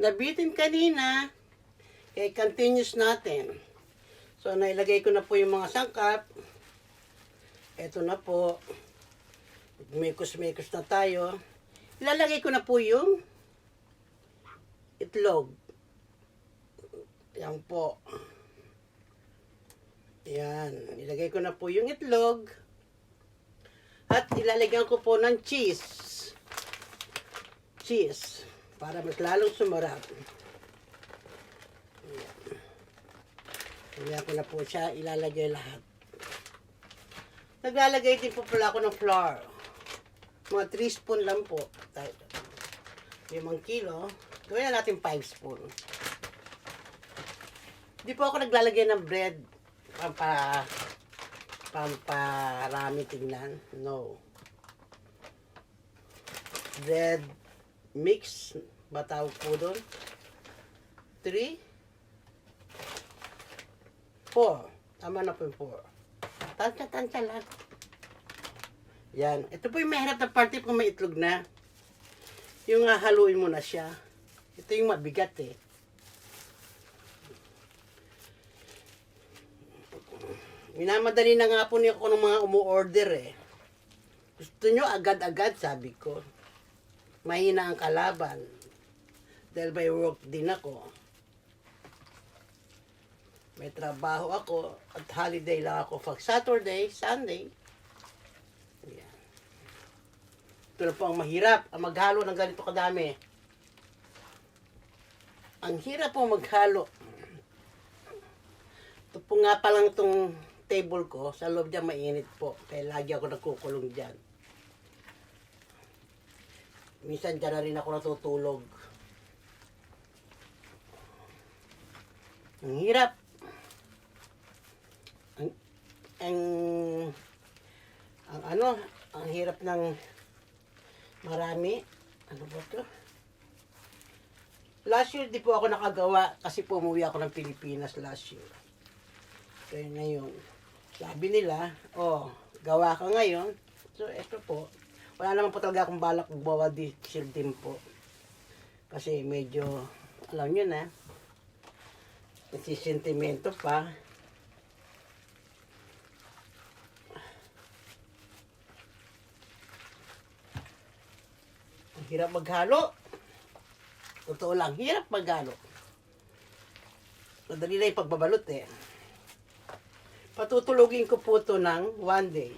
nabitin kanina. Kaya continuous natin. So, nailagay ko na po yung mga sangkap. Ito na po. Mekos-mekos na tayo. Ilalagay ko na po yung itlog. Yan po. Yan. Ilagay ko na po yung itlog. At ilalagyan ko po ng cheese. Cheese. Para mas lalong sumarap. Kaya ko na po siya ilalagay lahat. Naglalagay din po pala ako ng flour. Mga 3 spoon lang po. 5 kilo. Gawin na natin 5 spoon. Di po ako naglalagay ng bread. Pamparami tingnan. No. Bread mix. Batawag po doon. 3. 4. Tama na po yung 4. Tansya lang. Yan. Ito po yung mahirap na parte kung may itlog na. Yung haluin mo na siya. Ito yung mabigat eh. Minamadali na nga po niya ako ng mga umu-order eh. Gusto nyo agad-agad, sabi ko. Mahina ang kalaban. Dahil may work din ako. May trabaho ako at holiday lang ako pag Saturday, Sunday. Yan. Ito na po ang mahirap, ang maghalo ng ganito kadami. Ang hirap po maghalo. Ito po nga palang itong table ko, sa loob dyan mainit po. Kaya lagi ako nagkukulong dyan. Minsan dyan na rin ako natutulog. Ang hirap. Ang hirap ng marami. Ano ba ito? Last year di po ako nakagawa kasi po umuwi ako ng Pilipinas last year. Kaya ngayon, sabi nila, gawa ka ngayon. So, ito po. Wala naman po talaga akong balak magbawa diesel din po. Kasi medyo, alam nyo na, nasisentimento pa. Ang hirap maghalo. Totoo lang, hirap maghalo. Madali na yung pagbabalot eh. Patutulugin ko po ito ng 1 day.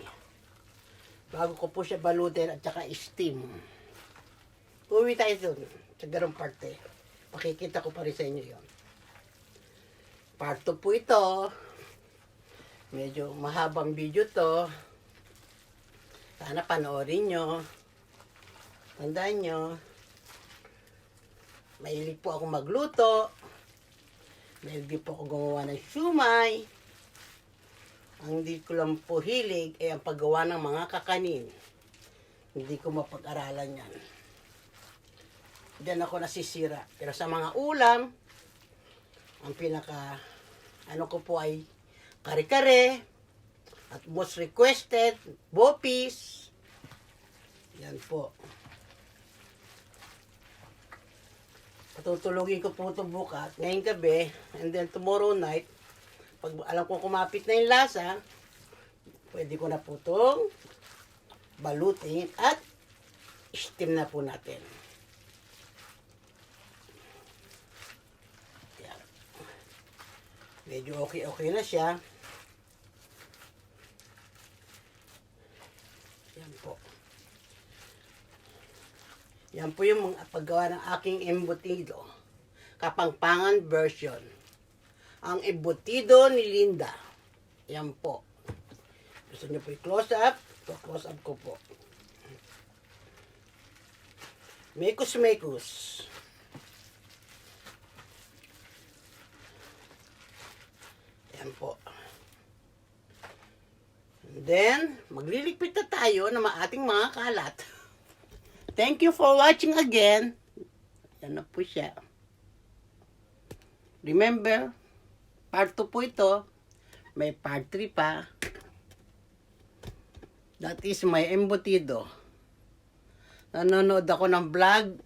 Bago ko po siya balutin at saka steam. Uwi tayo doon sa garong parte. Pakikita ko pa rin sa inyo yon. Part 2 po ito. Medyo mahabang video to. Sana panoorin nyo. Tandaan nyo. Mahilig po ako magluto. Mahilig po ako gumawa ng siumay. Ang hindi ko lang po hilig ay ang paggawa ng mga kakanin. Hindi ko mapag-aralan yan. Diyan ako nasisira. Pero sa mga ulam, ang pinaka, ko po ay kare-kare, at most requested, bopis. Yan po. Patutulogin ko po ito bukas, ngayong gabi, and then tomorrow night, pag alam ko kumapit na yung lasa, pwede ko na po itong balutin at steam na po natin. Yan. Medyo okay na siya. Yan po. Yan po yung mga paggawa ng aking embutido. Kapangpangan version. Ang embutido ni Linda. Yan po. Gusto niyo po i-close up? Close up ko po. Mekos-mekos. Yan po. And then, magliligpit na tayo ng ating mga kalat. Thank you for watching again. Yan na po siya. Remember, part 2 po ito. May part 3 pa. That is my embutido. Nanonood ako ng vlog.